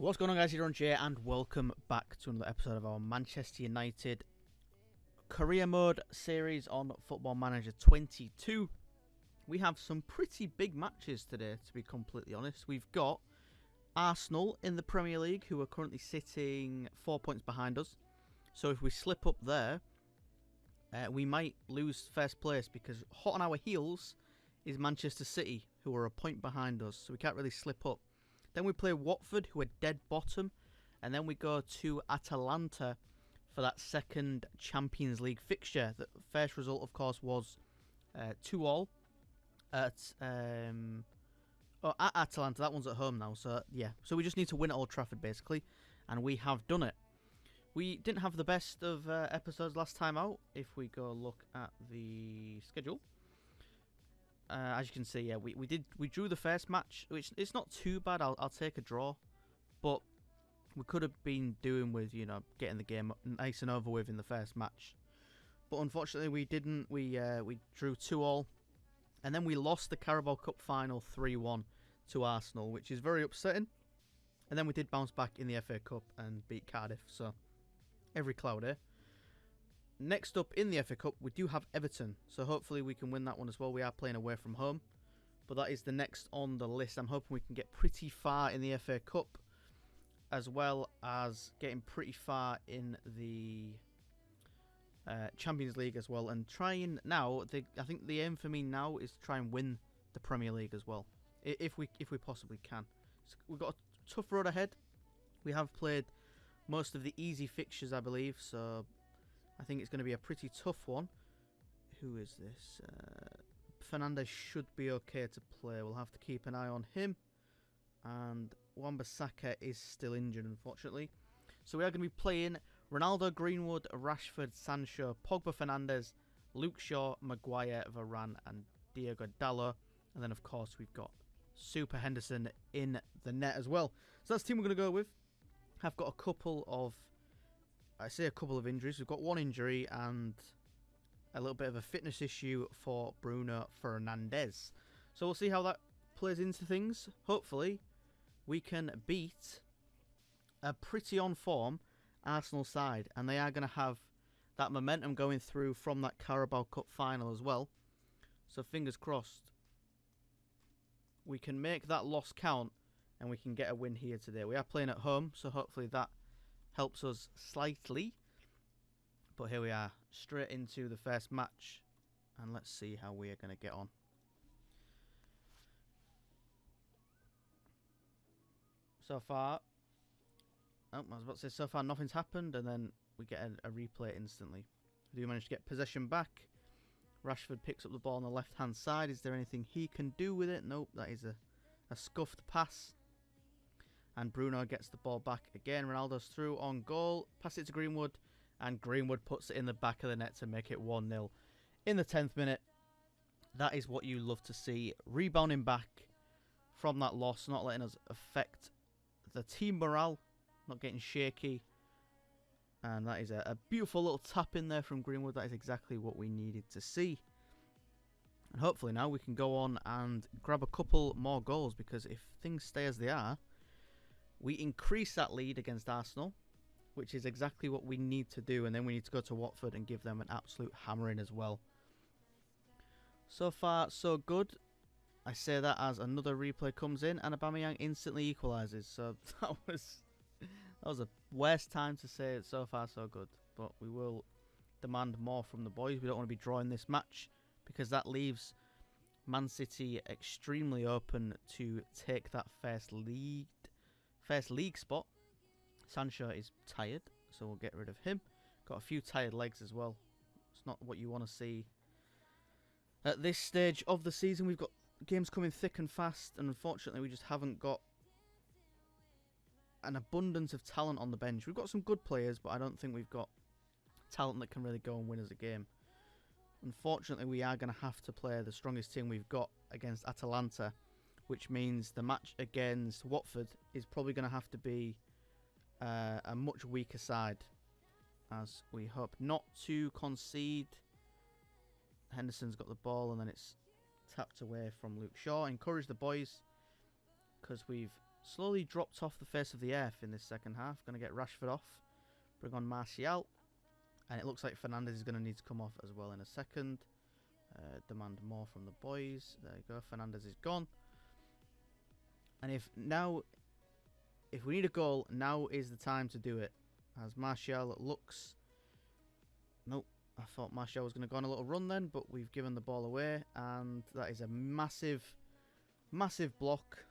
What's going on, guys? EirronJ, and welcome back to another episode of our Manchester United Career Mode series on Football Manager 22. We have some pretty big matches today, to be completely honest. We've got Arsenal in the Premier League, who are currently sitting 4 points behind us. So if we slip up there, we might lose first place, because hot on our heels is Manchester City, who are a point behind us. So we can't really slip up. Then we play Watford, who are dead bottom. And then we go to Atalanta for that second Champions League fixture. The first result, of course, was 2-2 at Atalanta. That one's at home now. So, yeah. So we just need to win at Old Trafford, basically. And we have done it. We didn't have the best of episodes last time out. If we go look at the schedule. As you can see, yeah, we drew the first match, which it's not too bad. I'll take a draw, but we could have been doing with, you know, getting the game nice and over with in the first match. But unfortunately, we didn't. We drew 2-2, and then we lost the Carabao Cup final 3-1 to Arsenal, which is very upsetting. And then we did bounce back in the FA Cup and beat Cardiff. So every cloud, eh? Next up in the FA Cup, we do have Everton, so hopefully we can win that one as well. We are playing away from home, but that is the next on the list. I'm hoping we can get pretty far in the FA Cup, as well as getting pretty far in the Champions League as well. And trying now, I think the aim for me now is to try and win the Premier League as well, if we possibly can. So we've got a tough road ahead. We have played most of the easy fixtures, I believe, so I think it's going to be a pretty tough one. Who is this? Fernandes should be okay to play. We'll have to keep an eye on him. And Wan-Bissaka is still injured, unfortunately. So we are going to be playing Ronaldo, Greenwood, Rashford, Sancho, Pogba, Fernandes, Luke Shaw, Maguire, Varane, and Diogo Dalot. And then, of course, we've got Super Henderson in the net as well. So that's the team we're going to go with. I've got a couple of injuries. We've got one injury and a little bit of a fitness issue for Bruno Fernandes. So we'll see how that plays into things. Hopefully, we can beat a pretty on form Arsenal side, and they are going to have that momentum going through from that Carabao Cup final as well. So fingers crossed, we can make that loss count and we can get a win here today. We are playing at home, so hopefully that helps us slightly. But here we are, straight into the first match. And let's see how we are going to get on. So far, I was about to say, so far nothing's happened. And then we get a replay instantly. We do manage to get possession back. Rashford picks up the ball on the left-hand side. Is there anything he can do with it? Nope, that is a scuffed pass. And Bruno gets the ball back again. Ronaldo's through on goal. Pass it to Greenwood. And Greenwood puts it in the back of the net to make it 1-0 in the 10th minute. That is what you love to see. Rebounding back from that loss. Not letting us affect the team morale. Not getting shaky. And that is a beautiful little tap in there from Greenwood. That is exactly what we needed to see. And hopefully now we can go on and grab a couple more goals. Because if things stay as they are, we increase that lead against Arsenal, which is exactly what we need to do. And then we need to go to Watford and give them an absolute hammering as well. So far, so good. I say that as another replay comes in and Aubameyang instantly equalises. So that was a worst time to say it. So far, so good. But we will demand more from the boys. We don't want to be drawing this match, because that leaves Man City extremely open to take that first league spot. Sancho is tired, so we'll get rid of him. Got a few tired legs as well. It's not what you want to see at this stage of the season. We've got games coming thick and fast, and unfortunately we just haven't got an abundance of talent on the bench. We've got some good players, but I don't think we've got talent that can really go and win us a game. Unfortunately, we are going to have to play the strongest team we've got against Atalanta, which means the match against Watford is probably going to have to be a much weaker side, as we hope not to concede. Henderson's got the ball, and then it's tapped away from Luke Shaw. Encourage the boys, because we've slowly dropped off the face of the earth in this second half. Going to get Rashford off, bring on Martial, and it looks like Fernandes is going to need to come off as well in a second. Demand more from the boys. There you go. Fernandes is gone. And if we need a goal, now is the time to do it. As Martial looks... Nope. I thought Martial was going to go on a little run then, but we've given the ball away. And that is a massive, massive block.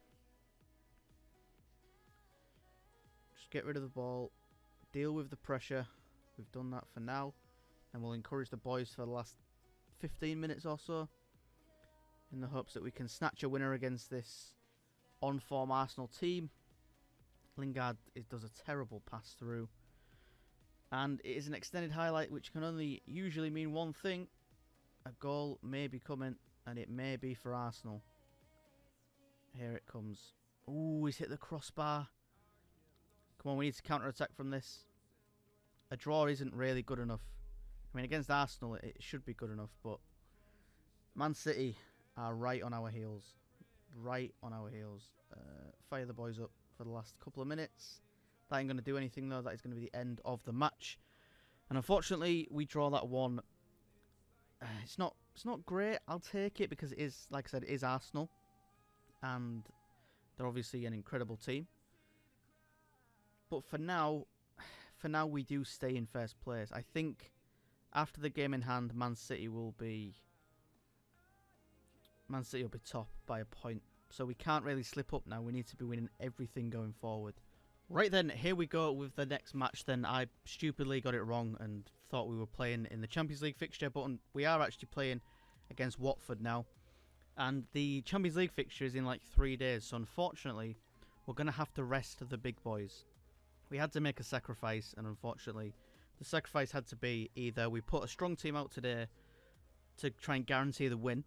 Just get rid of the ball. Deal with the pressure. We've done that for now. And we'll encourage the boys for the last 15 minutes or so. In the hopes that we can snatch a winner against this on-form Arsenal team. Lingard does a terrible pass through. And it is an extended highlight which can only usually mean one thing. A goal may be coming, and it may be for Arsenal. Here it comes. Ooh, he's hit the crossbar. Come on, we need to counter-attack from this. A draw isn't really good enough. I mean, against Arsenal, it should be good enough, but Man City are right on our heels. Right on our heels. Fire the boys up for the last couple of minutes. That ain't going to do anything, though. That is going to be the end of the match. And unfortunately, we draw that one. It's not great. I'll take it because it is, like I said, it is Arsenal. And they're obviously an incredible team. But for now, we do stay in first place. I think after the game in hand, Man City will be top by a point. So we can't really slip up now. We need to be winning everything going forward. Right then, here we go with the next match then. I stupidly got it wrong and thought we were playing in the Champions League fixture, but we are actually playing against Watford now. And the Champions League fixture is in like 3 days, so unfortunately, we're going to have to rest the big boys. We had to make a sacrifice, and unfortunately, the sacrifice had to be either we put a strong team out today to try and guarantee the win,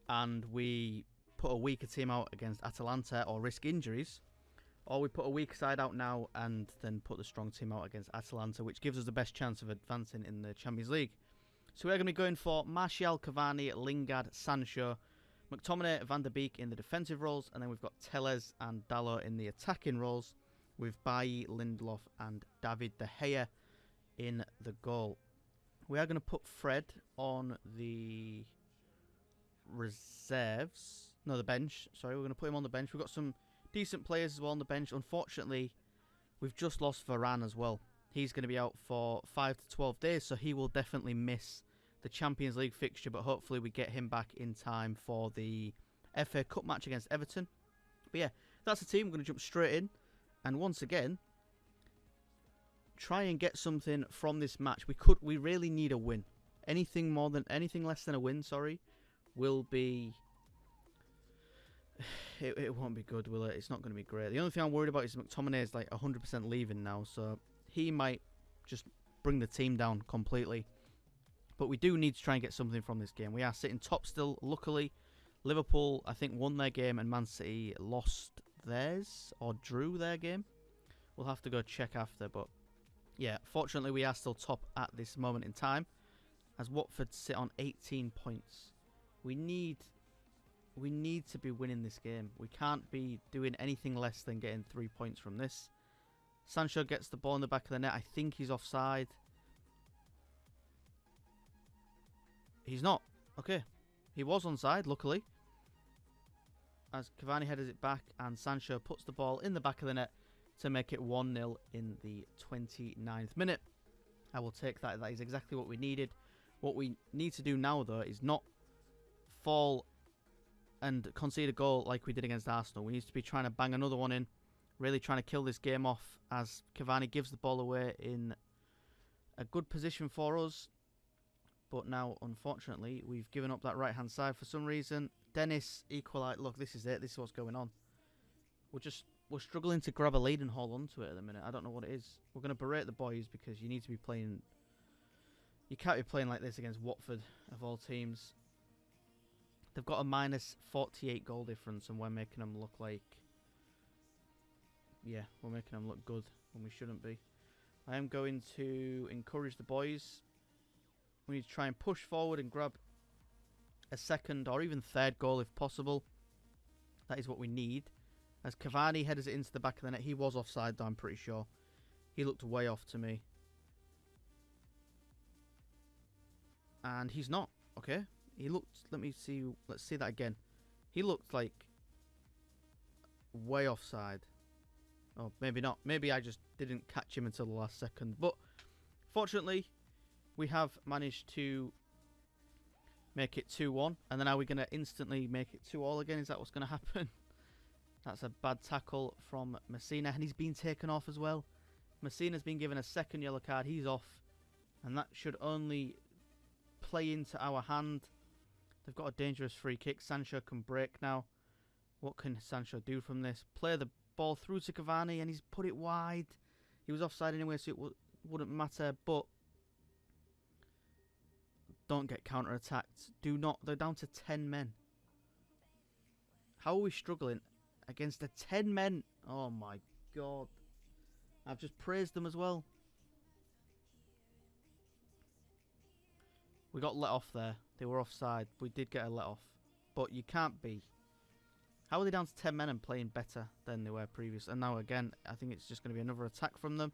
and we put a weaker team out against Atalanta or risk injuries, or we put a weaker side out now and then put the strong team out against Atalanta, which gives us the best chance of advancing in the Champions League. So we're going to be going for Martial, Cavani, Lingard, Sancho, McTominay, Van der Beek in the defensive roles, and then we've got Telles and Dalot in the attacking roles, with Bailly, Lindelof and David De Gea in the goal. We are going to put Fred on the reserves. No, the bench. Sorry, we're going to put him on the bench. We've got some decent players as well on the bench. Unfortunately, we've just lost Varane as well. He's going to be out for 5 to 12 days, so he will definitely miss the Champions League fixture, but hopefully we get him back in time for the FA Cup match against Everton. But yeah, that's the team. We're going to jump straight in. And once again, try and get something from this match. We really need a win. Anything less than a win, will be... It won't be good, will it? It's not going to be great. The only thing I'm worried about is McTominay is like 100% leaving now, so he might just bring the team down completely. But we do need to try and get something from this game. We are sitting top still, luckily. Liverpool, I think, won their game, and Man City lost theirs, or drew their game. We'll have to go check after, but yeah, fortunately we are still top at this moment in time, as Watford sit on 18 points. We need to be winning this game. We can't be doing anything less than getting 3 points from this. Sancho gets the ball in the back of the net. I think he's offside. He's not. Okay. He was onside, luckily. As Cavani headers it back, and Sancho puts the ball in the back of the net to make it 1-0 in the 29th minute. I will take that. That is exactly what we needed. What we need to do now, though, is not fall and concede a goal like we did against Arsenal. We need to be trying to bang another one in, really trying to kill this game off, as Cavani gives the ball away in a good position for us. But now, unfortunately, we've given up that right-hand side for some reason. Dennis equalised. Look, this is it. This is what's going on. We're struggling to grab a lead and hold on to it at the minute. I don't know what it is. We're going to berate the boys because you need to be playing... You can't be playing like this against Watford, of all teams. They've got a minus 48 goal difference, and we're making them look like... Yeah, we're making them look good when we shouldn't be. I am going to encourage the boys. We need to try and push forward and grab a second or even third goal if possible. That is what we need. As Cavani headers it into the back of the net. He was offside though, I'm pretty sure. He looked way off to me. And he's not. Okay. He looked, let's see that again. He looked like way offside. Oh, maybe not. Maybe I just didn't catch him until the last second. But fortunately, we have managed to make it 2-1. And then are we going to instantly make it 2-2 again? Is that what's going to happen? That's a bad tackle from Messina. And he's been taken off as well. Messina's been given a second yellow card. He's off. And that should only play into our hand. They've got a dangerous free kick. Sancho can break now. What can Sancho do from this? Play the ball through to Cavani and he's put it wide. He was offside anyway, so it wouldn't matter. But don't get counter-attacked. Do not. They're down to 10 men. How are we struggling against the 10 men? Oh my god. I've just praised them as well. We got let off there. They were offside. We did get a let off. But you can't be. How are they down to 10 men and playing better than they were previous? And now again, I think it's just going to be another attack from them.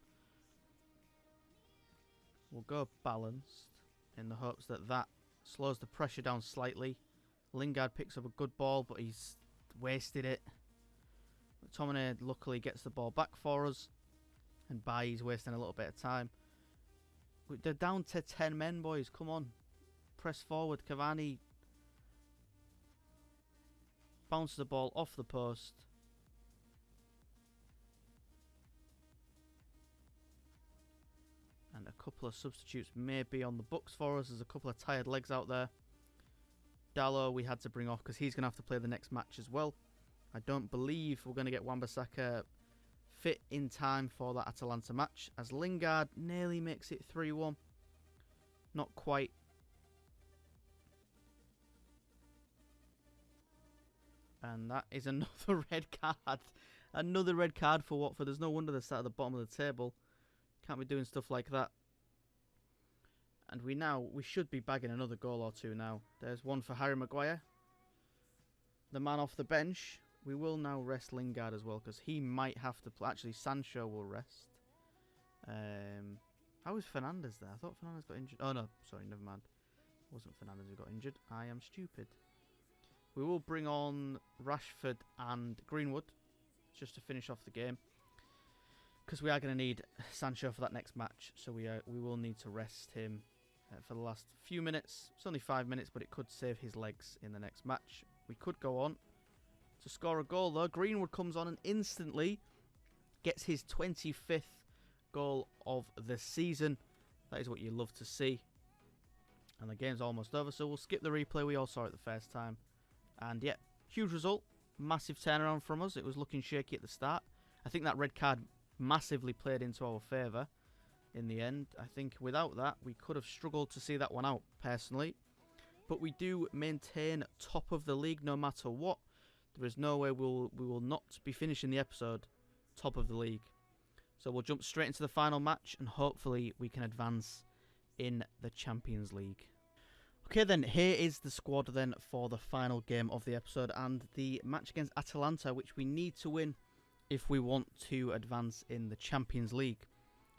We'll go balanced in the hopes that that slows the pressure down slightly. Lingard picks up a good ball, but he's wasted it. McTominay luckily gets the ball back for us. And Bailly's wasting a little bit of time. They're down to 10 men, boys. Come on. Press forward. Cavani bounces the ball off the post. And a couple of substitutes may be on the books for us. There's a couple of tired legs out there. Dalot we had to bring off because he's going to have to play the next match as well. I don't believe we're going to get Wan-Bissaka fit in time for that Atalanta match, as Lingard nearly makes it 3-1. Not quite. And that is another red card. Another red card for Watford. There's no wonder they're sat at the bottom of the table. Can't be doing stuff like that. And we should be bagging another goal or two now. There's one for Harry Maguire. The man off the bench. We will now rest Lingard as well, because he might have to play. Actually, Sancho will rest. How is Fernandes there? I thought Fernandes got injured. Oh, no. Sorry, never mind. It wasn't Fernandes who got injured. I am stupid. We will bring on Rashford and Greenwood just to finish off the game, because we are going to need Sancho for that next match. So we will need to rest him for the last few minutes. It's only 5 minutes, but it could save his legs in the next match. We could go on to score a goal, though. Greenwood comes on and instantly gets his 25th goal of the season. That is what you love to see. And the game's almost over, so we'll skip the replay. We all saw it the first time. And yeah, huge result. Massive turnaround from us. It was looking shaky at the start. I think that red card massively played into our favour in the end. I think without that, we could have struggled to see that one out, personally. But we do maintain top of the league no matter what. There is no way we will not be finishing the episode top of the league. So we'll jump straight into the final match, and hopefully we can advance in the Champions League. Okay then, here is the squad then for the final game of the episode, and the match against Atalanta, which we need to win if we want to advance in the Champions League.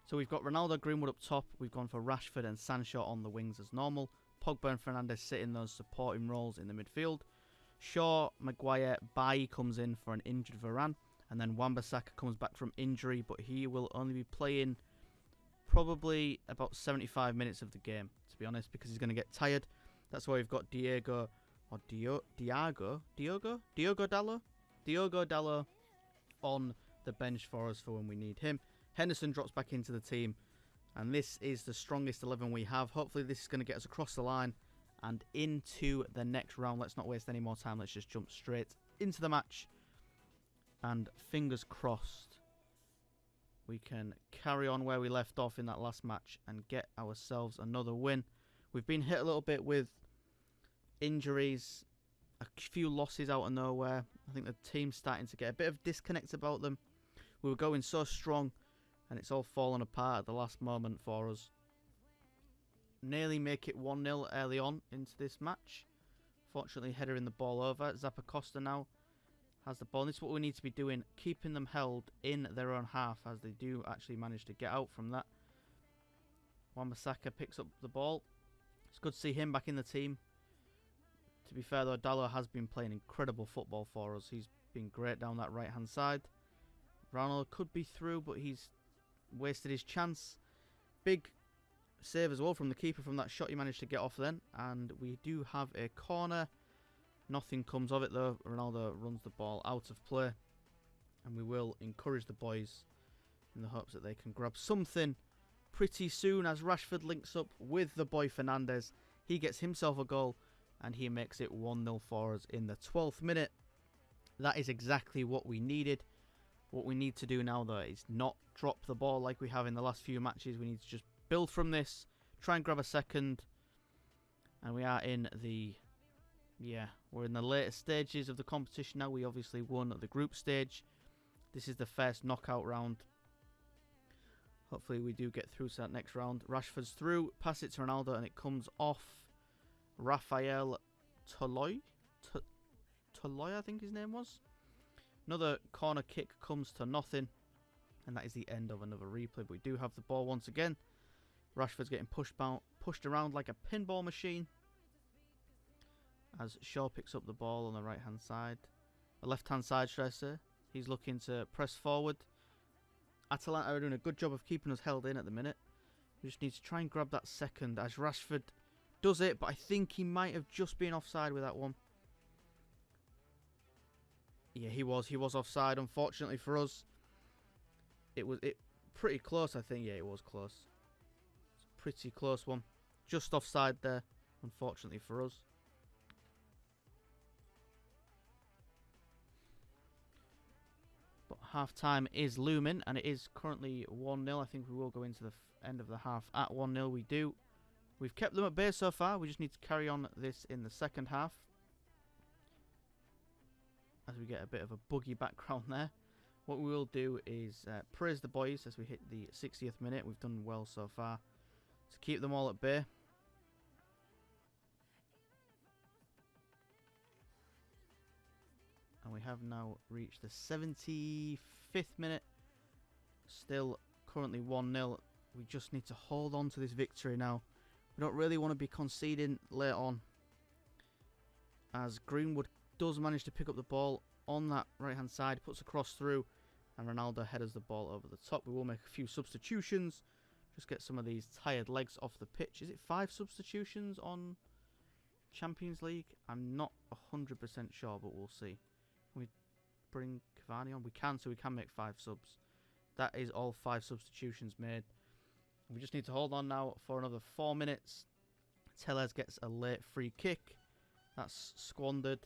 So we've got Ronaldo, Greenwood up top. We've gone for Rashford and Sancho on the wings as normal. Pogba and Fernandes sit in those supporting roles in the midfield. Shaw, Maguire, Bailly comes in for an injured Varane. And then Wan-Bissaka comes back from injury, but he will only be playing probably about 75 minutes of the game, to be honest, because he's going to get tired. That's why we've got Diogo Dalot on the bench for us for when we need him. Henderson drops back into the team, and this is the strongest 11 we have. Hopefully this is going to get us across the line and into the next round. Let's not waste any more time. Let's just jump straight into the match. And fingers crossed, we can carry on where we left off in that last match and get ourselves another win. We've been hit a little bit with injuries, a few losses out of nowhere. I think the team's starting to get a bit of disconnect about them. We were going so strong, and it's all fallen apart at the last moment for us. Nearly make it 1-0 early on into this match. Fortunately, headering the ball over. Zappacosta now has the ball. And this is what we need to be doing, keeping them held in their own half, as they do actually manage to get out from that. Wan-Bissaka picks up the ball. It's good to see him back in the team. To be fair though, Dalot has been playing incredible football for us. He's been great down that right hand side. Ronald could be through, but he's wasted his chance. Big save as well from the keeper from that shot he managed to get off then. And we do have a corner. Nothing comes of it though. Ronaldo runs the ball out of play. And we will encourage the boys in the hopes that they can grab something pretty soon, as Rashford links up with the boy Fernandes. He gets himself a goal and he makes it 1-0 for us in the 12th minute. That is exactly what we needed. What we need to do now though is not drop the ball like we have in the last few matches. We need to just build from this, try and grab a second. And we are in the... we're in the later stages of the competition now. We obviously won the group stage. This is the first knockout round. Hopefully we do get through to that next round. Rashford's through, pass it to Ronaldo, and it comes off Rafael Toloi. Toloi, I think his name was. Another corner kick comes to nothing. And that is the end of another replay. But we do have the ball once again. Rashford's getting pushed around like a pinball machine. As Shaw picks up the ball on the right-hand side. The left-hand side, should I say. He's looking to press forward. Atalanta are doing a good job of keeping us held in at the minute. We just need to try and grab that second as Rashford does it. But I think he might have just been offside with that one. Yeah, he was. He was offside, unfortunately for us. It was pretty close, I think. Yeah, it was close. It's a pretty close one. Just offside there, unfortunately for us. But half-time is looming, and it is currently 1-0. I think we will go into the end of the half at 1-0. We do. We've kept them at bay so far. We just need to carry on this in the second half. As we get a bit of a buggy background there. What we will do is praise the boys as we hit the 60th minute. We've done well so far to keep them all at bay. And we have now reached the 75th minute. Still currently 1-0. We just need to hold on to this victory now. We don't really want to be conceding late on. As Greenwood does manage to pick up the ball on that right hand side, puts a cross through, and Ronaldo headers the ball over the top. We will make a few substitutions, just get some of these tired legs off the pitch. Is it 5 substitutions on Champions League? I'm not 100% sure, but we'll see. Can we bring Cavani on? We can, so we can make 5 subs. That is all 5 substitutions made. We just need to hold on now for another 4 minutes. Tellez gets a late free kick. That's squandered.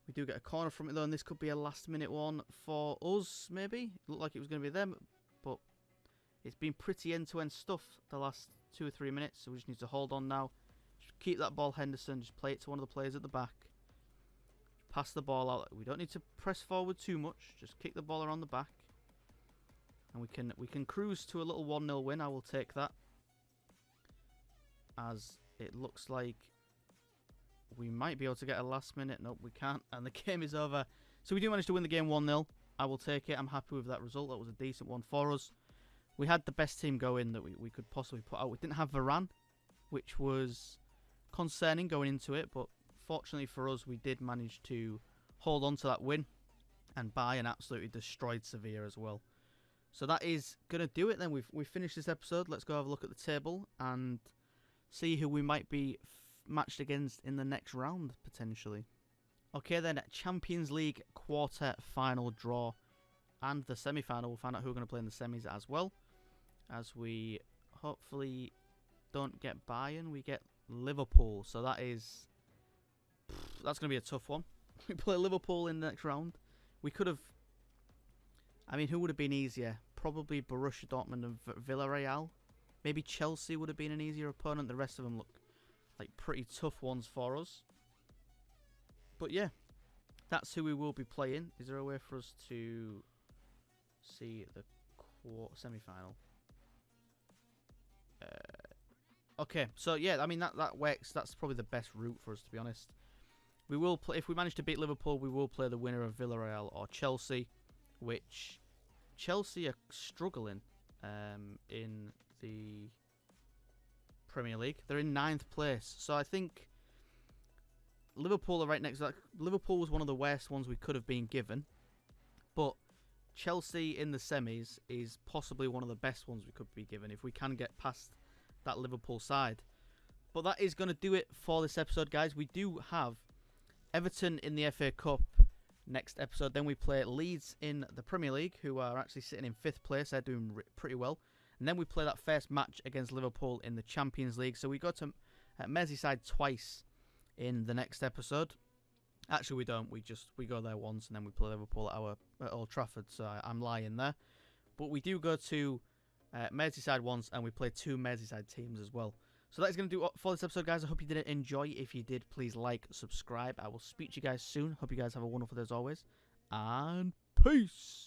We do get a corner from it though, and this could be a last minute one for us, maybe. It looked like it was going to be them, but it's been pretty end-to-end stuff the last 2 or 3 minutes, so we just need to hold on now. Just keep that ball, Henderson. Just play it to one of the players at the back. Pass the ball out. We don't need to press forward too much. Just kick the ball around the back. And we can cruise to a little 1-0 win. I will take that. As it looks like we might be able to get a last minute. Nope, we can't. And the game is over. So we do manage to win the game 1-0. I will take it. I'm happy with that result. That was a decent one for us. We had the best team going that we could possibly put out. We didn't have Varane, which was concerning going into it. But fortunately for us, we did manage to hold on to that win. And Bayern absolutely destroyed Sevilla as well. So that is going to do it then. We've finished this episode. Let's go have a look at the table and see who we might be matched against in the next round, potentially. Okay then, Champions League quarter final draw and the semi-final. We'll find out who we're going to play in the semis as well. As we hopefully don't get Bayern, we get Liverpool. So that's going to be a tough one. We play Liverpool in the next round. We could have... I mean, who would have been easier? Probably Borussia Dortmund and Villarreal. Maybe Chelsea would have been an easier opponent. The rest of them look like pretty tough ones for us. But yeah, that's who we will be playing. Is there a way for us to see the semi-final? Okay, so yeah, I mean that works. That's probably the best route for us, to be honest. We will play, if we manage to beat Liverpool, we will play the winner of Villarreal or Chelsea, which Chelsea are struggling in the Premier League. They're in 9th place, so I think Liverpool are right next. Liverpool was one of the worst ones we could have been given, but Chelsea in the semis is possibly one of the best ones we could be given if we can get past that Liverpool side. But that is going to do it for this episode, guys. We do have Everton in the FA Cup next episode. Then we play Leeds in the Premier League, who are actually sitting in 5th place. They're doing pretty well. And then we play that first match against Liverpool in the Champions League. So we go to Merseyside twice in the next episode. Actually, we don't. We go there once, and then we play Liverpool at Old Trafford. So I'm lying there. But we do go to Merseyside once, and we play 2 Merseyside teams as well. So that is going to do it for this episode, guys. I hope you did enjoy. If you did, please like, subscribe. I will speak to you guys soon. Hope you guys have a wonderful day as always. And peace.